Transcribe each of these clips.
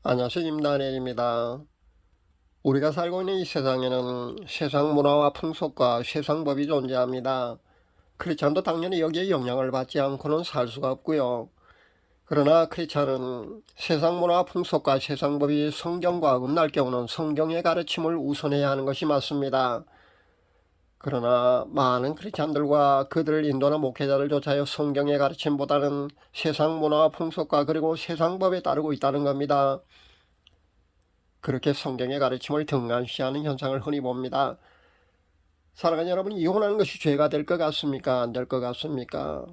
안녕하세요. 임다니엘입니다. 우리가 살고 있는 이 세상에는 세상 문화와 풍속과 세상 법이 존재합니다. 크리스찬도 당연히 여기에 영향을 받지 않고는 살 수가 없고요. 그러나 크리스찬은 세상 문화와 풍속과 세상 법이 성경과 엇날 경우는 성경의 가르침을 우선해야 하는 것이 맞습니다. 그러나 많은 크리스찬들과 그들을 인도하는 목회자들조차요 성경의 가르침보다는 세상 문화와 풍속과 그리고 세상 법에 따르고 있다는 겁니다. 그렇게 성경의 가르침을 등한시하는 현상을 흔히 봅니다. 사랑하는 여러분, 이혼하는 것이 죄가 될 것 같습니까? 안 될 것 같습니까?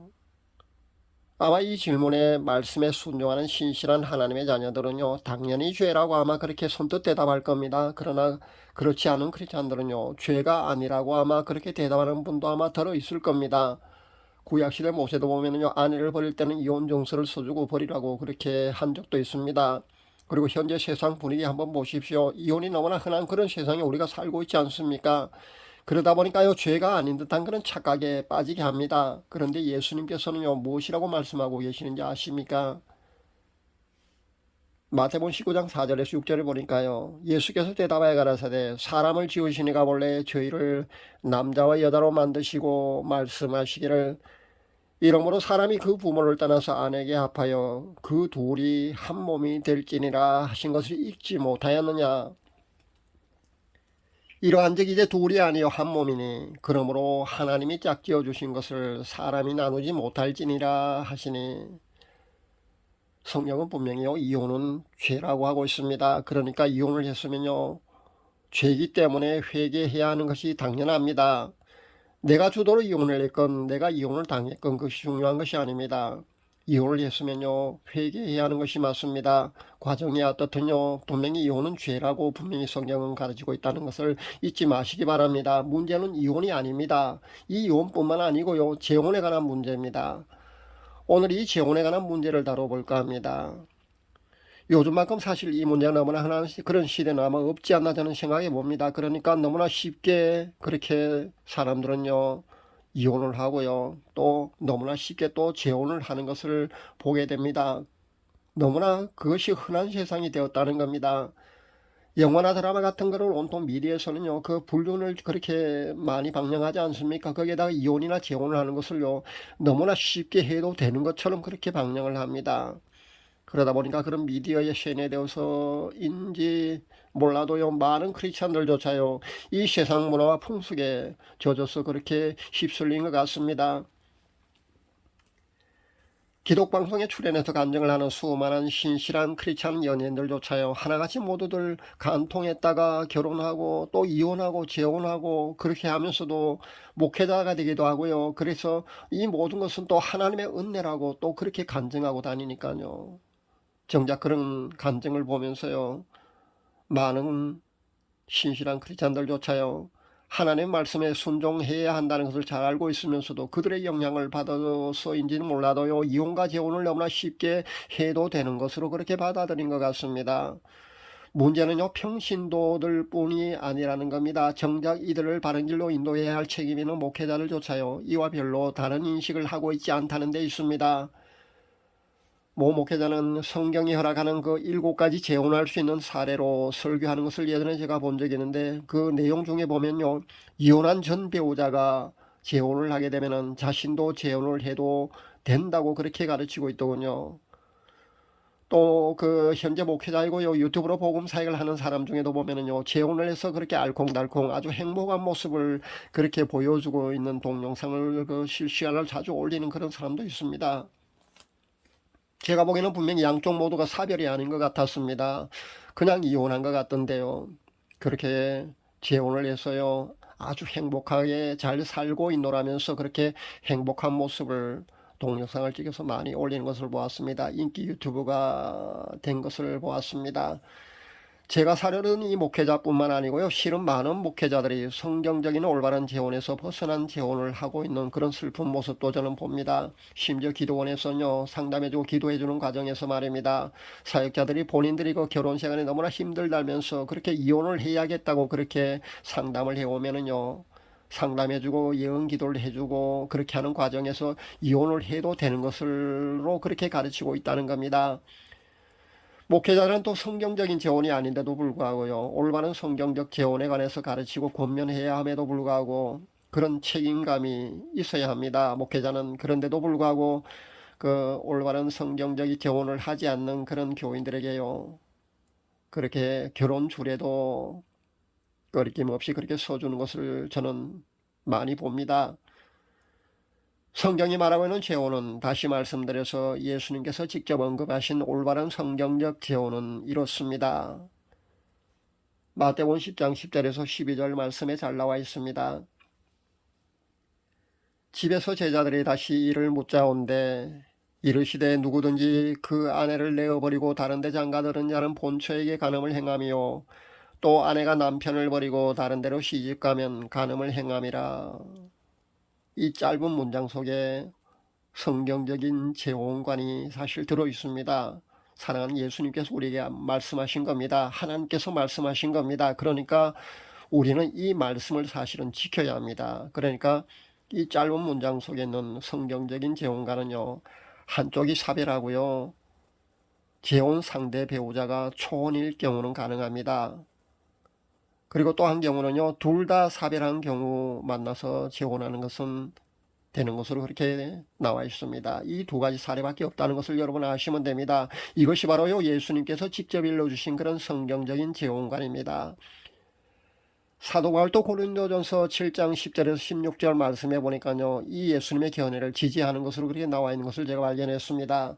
아마 이 질문에 말씀에 순종하는 신실한 하나님의 자녀들은요, 당연히 죄라고 아마 그렇게 선뜻 대답할 겁니다. 그러나 그렇지 않은 크리스찬들은요, 죄가 아니라고 아마 그렇게 대답하는 분도 아마 들어 있을 겁니다. 구약시대 모세도 보면은요, 아내를 버릴 때는 이혼 정서를 써주고 버리라고 그렇게 한 적도 있습니다. 그리고 현재 세상 분위기 한번 보십시오. 이혼이 너무나 흔한 그런 세상에 우리가 살고 있지 않습니까? 그러다 보니까요, 죄가 아닌 듯한 그런 착각에 빠지게 합니다. 그런데 예수님께서는요, 무엇이라고 말씀하고 계시는지 아십니까? 마태복음 19장 4절에서 6절을 보니까요, 예수께서 대답하여 가라사대 사람을 지으시니가 본래 저희를 남자와 여자로 만드시고 말씀하시기를 이러므로 사람이 그 부모를 떠나서 아내에게 합하여 그 둘이 한 몸이 될지니라 하신 것을 읽지 못하였느냐. 이러한 즉 이제 둘이 아니요 한 몸이니 그러므로 하나님이 짝지어 주신 것을 사람이 나누지 못할지니라 하시니. 성경은 분명히요 이혼은 죄라고 하고 있습니다. 그러니까 이혼을 했으면요 죄이기 때문에 회개해야 하는 것이 당연합니다. 내가 주도로 이혼을 했건 내가 이혼을 당했건 그것이 중요한 것이 아닙니다. 이혼을 했으면요 회개해야 하는 것이 맞습니다. 과정이 어떻든요 분명히 이혼은 죄라고 분명히 성경은 가르치고 있다는 것을 잊지 마시기 바랍니다. 문제는 이혼이 아닙니다. 이 이혼뿐만 아니고요 재혼에 관한 문제입니다. 오늘 이 재혼에 관한 문제를 다뤄볼까 합니다. 요즘만큼 사실 이 문제가 너무나 흔한 그런 시대는 아마 없지 않나 저는 생각해 봅니다. 그러니까 너무나 쉽게 그렇게 사람들은요 이혼을 하고요 또 너무나 쉽게 또 재혼을 하는 것을 보게 됩니다. 너무나 그것이 흔한 세상이 되었다는 겁니다. 영화나 드라마 같은 거를 온통 미디어에서는요 그 불륜을 그렇게 많이 방영하지 않습니까? 거기에다가 이혼이나 재혼을 하는 것을요 너무나 쉽게 해도 되는 것처럼 그렇게 방영을 합니다. 그러다 보니까 그런 미디어에 세뇌되어서인지 몰라도요 많은 크리스찬들조차요 이 세상 문화와 풍속에 젖어서 그렇게 휩쓸린 것 같습니다. 기독방송에 출연해서 간증을 하는 수많은 신실한 크리스찬 연예인들조차요 하나같이 모두들 간통했다가 결혼하고 또 이혼하고 재혼하고 그렇게 하면서도 목회자가 되기도 하고요. 그래서 이 모든 것은 또 하나님의 은혜라고 또 그렇게 간증하고 다니니까요. 정작 그런 간증을 보면서요 많은 신실한 크리스찬들조차요 하나님의 말씀에 순종해야 한다는 것을 잘 알고 있으면서도 그들의 영향을 받아서인지는 몰라도요 이혼과 재혼을 너무나 쉽게 해도 되는 것으로 그렇게 받아들인 것 같습니다. 문제는요 평신도들 뿐이 아니라는 겁니다. 정작 이들을 바른 길로 인도해야 할 책임 있는 목회자들조차요 이와 별로 다른 인식을 하고 있지 않다는 데 있습니다. 모 목회자는 성경이 허락하는 그 7가지 재혼할 수 있는 사례로 설교하는 것을 예전에 제가 본 적이 있는데 그 내용 중에 보면요 이혼한 전 배우자가 재혼을 하게 되면 자신도 재혼을 해도 된다고 그렇게 가르치고 있더군요. 또 그 현재 목회자이고요 유튜브로 복음 사역을 하는 사람 중에도 보면은요 재혼을 해서 그렇게 알콩달콩 아주 행복한 모습을 그렇게 보여주고 있는 동영상을 그 실시간을 자주 올리는 그런 사람도 있습니다. 제가 보기에는 분명히 양쪽 모두가 사별이 아닌 것 같았습니다. 그냥 이혼한 것 같던데요. 그렇게 재혼을 해서요. 아주 행복하게 잘 살고 있노라면서 그렇게 행복한 모습을 동영상을 찍어서 많이 올리는 것을 보았습니다. 인기 유튜브가 된 것을 보았습니다. 제가 사려는 이 목회자뿐만 아니고요. 실은 많은 목회자들이 성경적인 올바른 재혼에서 벗어난 재혼을 하고 있는 그런 슬픈 모습도 저는 봅니다. 심지어 기도원에서는요. 상담해주고 기도해주는 과정에서 말입니다. 사역자들이 본인들이 그 결혼 시간에 너무나 힘들다면서 그렇게 이혼을 해야겠다고 그렇게 상담을 해오면은요. 상담해주고 예언 기도를 해주고 그렇게 하는 과정에서 이혼을 해도 되는 것으로 그렇게 가르치고 있다는 겁니다. 목회자는 또 성경적인 재혼이 아닌데도 불구하고요, 올바른 성경적 재혼에 관해서 가르치고 권면해야 함에도 불구하고 그런 책임감이 있어야 합니다. 목회자는. 그런데도 불구하고 그 올바른 성경적인 재혼을 하지 않는 그런 교인들에게요, 그렇게 결혼 주례도 거리낌없이 그렇게 써주는 것을 저는 많이 봅니다. 성경이 말하고 있는 재혼은, 다시 말씀드려서 예수님께서 직접 언급하신 올바른 성경적 재혼은 이렇습니다. 마태복음 10장 10절에서 12절 말씀에 잘 나와 있습니다. 집에서 제자들이 다시 이를 묻자온대 이르시되 누구든지 그 아내를 내어버리고 다른 데 장가들은 자는 본처에게 간음을 행하며 또 아내가 남편을 버리고 다른 데로 시집가면 간음을 행함이라. 이 짧은 문장 속에 성경적인 재혼관이 사실 들어 있습니다. 사랑하는 예수님께서 우리에게 말씀하신 겁니다. 하나님께서 말씀하신 겁니다. 그러니까 우리는 이 말씀을 사실은 지켜야 합니다. 그러니까 이 짧은 문장 속에 있는 성경적인 재혼관은요, 한쪽이 사별하고요, 재혼 상대 배우자가 초혼일 경우는 가능합니다. 그리고 또 한 경우는요, 둘 다 사별한 경우 만나서 재혼하는 것은 되는 것으로 그렇게 나와 있습니다. 이 두 가지 사례밖에 없다는 것을 여러분 아시면 됩니다. 이것이 바로요, 예수님께서 직접 일러주신 그런 성경적인 재혼관입니다. 사도 바울도 고린도전서 7장 10절에서 16절 말씀해 보니까요, 이 예수님의 견해를 지지하는 것으로 그렇게 나와 있는 것을 제가 발견했습니다.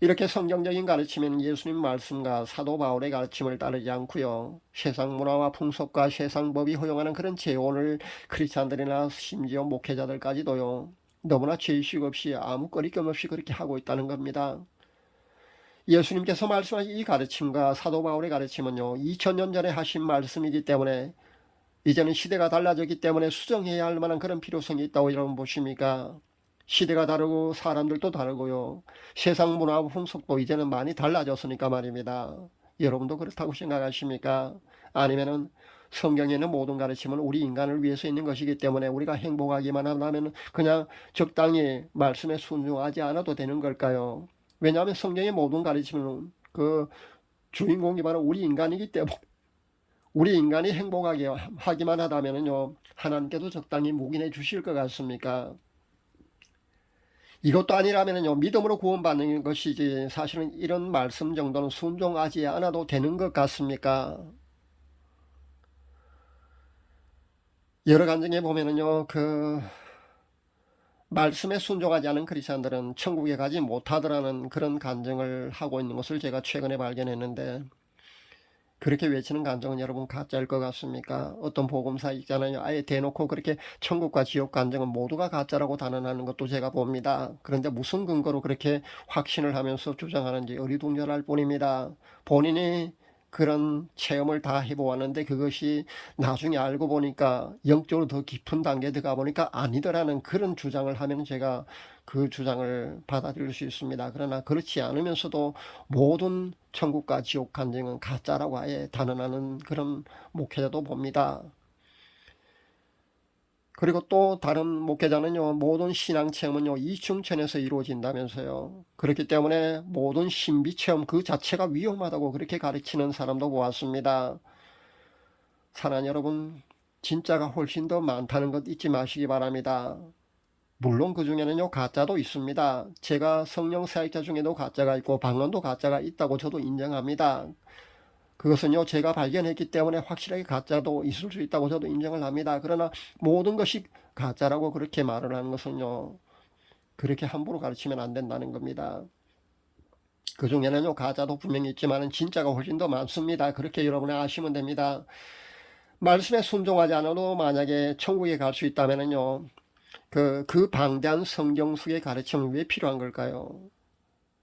이렇게 성경적인 가르침은 예수님 말씀과 사도 바울의 가르침을 따르지 않고요, 세상 문화와 풍속과 세상 법이 허용하는 그런 재혼을 크리스찬들이나 심지어 목회자들까지도요, 너무나 죄의식 없이 아무 거리낌 없이 그렇게 하고 있다는 겁니다. 예수님께서 말씀하신 이 가르침과 사도 바울의 가르침은요, 2000년 전에 하신 말씀이기 때문에 이제는 시대가 달라졌기 때문에 수정해야 할 만한 그런 필요성이 있다고 여러분 보십니까? 시대가 다르고 사람들도 다르고요, 세상 문화와 풍속도 이제는 많이 달라졌으니까 말입니다. 여러분도 그렇다고 생각하십니까? 아니면은 성경에는 모든 가르침은 우리 인간을 위해서 있는 것이기 때문에 우리가 행복하기만 하면 그냥 적당히 말씀에 순종하지 않아도 되는 걸까요? 왜냐하면 성경의 모든 가르침은 그 주인공이 바로 우리 인간이기 때문에, 우리 인간이 행복하게 하기만 하다면요, 하나님께도 적당히 묵인해 주실 것 같습니까? 이것도 아니라면요, 믿음으로 구원받는 것이지 사실은 이런 말씀 정도는 순종하지 않아도 되는 것 같습니까? 여러 간증에 보면은요, 그 말씀에 순종하지 않은 크리스천들은 천국에 가지 못하더라는 그런 간증을 하고 있는 것을 제가 최근에 발견했는데, 그렇게 외치는 간증은 여러분 가짜일 것 같습니까? 어떤 복음사 있잖아요, 아예 대놓고 그렇게 천국과 지옥 간증은 모두가 가짜라고 단언하는 것도 제가 봅니다. 그런데 무슨 근거로 그렇게 확신을 하면서 주장하는지 어리둥절할 뿐입니다. 본인이 그런 체험을 다 해보았는데 그것이 나중에 알고 보니까 영적으로 더 깊은 단계에 들어가 보니까 아니더라는 그런 주장을 하면 제가 그 주장을 받아들일 수 있습니다. 그러나 그렇지 않으면서도 모든 천국과 지옥 간증은 가짜라고 아예 단언하는 그런 목회자도 봅니다. 그리고 또 다른 목회자는요, 모든 신앙 체험은요, 이중천에서 이루어진다면서요. 그렇기 때문에 모든 신비 체험 그 자체가 위험하다고 그렇게 가르치는 사람도 보았습니다. 사랑하는 여러분, 진짜가 훨씬 더 많다는 것 잊지 마시기 바랍니다. 물론 그 중에는요, 가짜도 있습니다. 제가 성령 사역자 중에도 가짜가 있고 방언도 가짜가 있다고 저도 인정합니다. 그것은요, 제가 발견했기 때문에 확실하게 가짜도 있을 수 있다고 저도 인정을 합니다. 그러나 모든 것이 가짜라고 그렇게 말을 하는 것은요, 그렇게 함부로 가르치면 안 된다는 겁니다. 그 중에는요, 가짜도 분명히 있지만 진짜가 훨씬 더 많습니다. 그렇게 여러분이 아시면 됩니다. 말씀에 순종하지 않아도 만약에 천국에 갈 수 있다면요, 그 방대한 성경 속의 가르침은 왜 필요한 걸까요?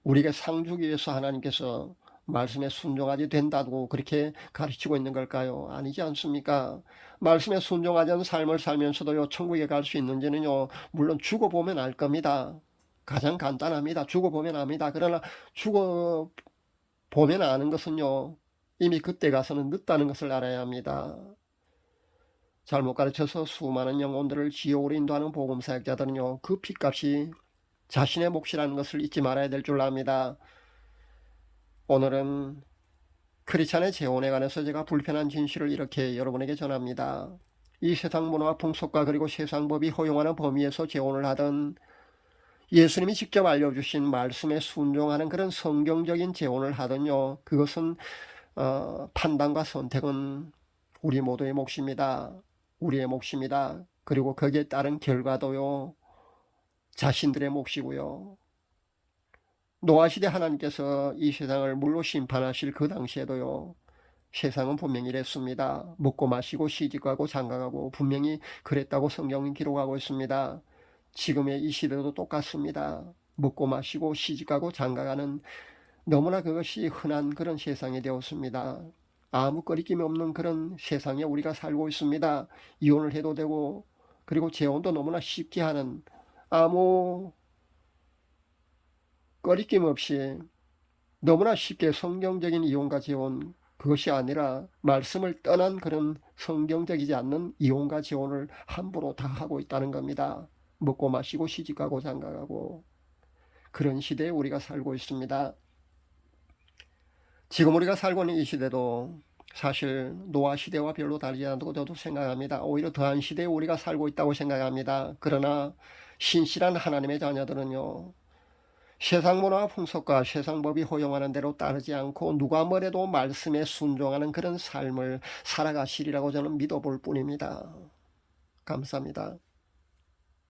우리에게 상 주기 위해서 하나님께서 말씀에 순종하지 된다고 그렇게 가르치고 있는 걸까요? 아니지 않습니까? 말씀에 순종하지 않은 삶을 살면서도요, 천국에 갈 수 있는지는요, 물론 죽어보면 알 겁니다. 가장 간단합니다. 죽어보면 압니다. 그러나 죽어보면 아는 것은요, 이미 그때 가서는 늦다는 것을 알아야 합니다. 잘못 가르쳐서 수많은 영혼들을 지옥으로 인도하는 복음사역자들은요, 그 핏값이 자신의 몫이라는 것을 잊지 말아야 될 줄 압니다. 오늘은 크리스찬의 재혼에 관해서 제가 불편한 진실을 이렇게 여러분에게 전합니다. 이 세상 문화와 풍속과 그리고 세상 법이 허용하는 범위에서 재혼을 하던 예수님이 직접 알려주신 말씀에 순종하는 그런 성경적인 재혼을 하든요. 그것은 판단과 선택은 우리 모두의 몫입니다. 우리의 몫입니다. 그리고 거기에 따른 결과도요. 자신들의 몫이고요. 노아시대 하나님께서 이 세상을 물로 심판하실 그 당시에도요. 세상은 분명히 이랬습니다. 먹고 마시고 시집가고 장가가고 분명히 그랬다고 성경은 기록하고 있습니다. 지금의 이 시대도 똑같습니다. 먹고 마시고 시집가고 장가가는 너무나 그것이 흔한 그런 세상이 되었습니다. 아무 거리낌이 없는 그런 세상에 우리가 살고 있습니다. 이혼을 해도 되고 그리고 재혼도 너무나 쉽게 하는 아무 거리낌 없이 너무나 쉽게 성경적인 이혼과 재혼 그것이 아니라 말씀을 떠난 그런 성경적이지 않는 이혼과 재혼을 함부로 다 하고 있다는 겁니다. 먹고 마시고 시집가고 장가가고 그런 시대에 우리가 살고 있습니다. 지금 우리가 살고 있는 이 시대도 사실 노아 시대와 별로 다르지 않다고 저도 생각합니다. 오히려 더한 시대에 우리가 살고 있다고 생각합니다. 그러나 신실한 하나님의 자녀들은요. 세상 문화와 풍속과 세상 법이 허용하는 대로 따르지 않고 누가 뭐래도 말씀에 순종하는 그런 삶을 살아가시리라고 저는 믿어볼 뿐입니다. 감사합니다.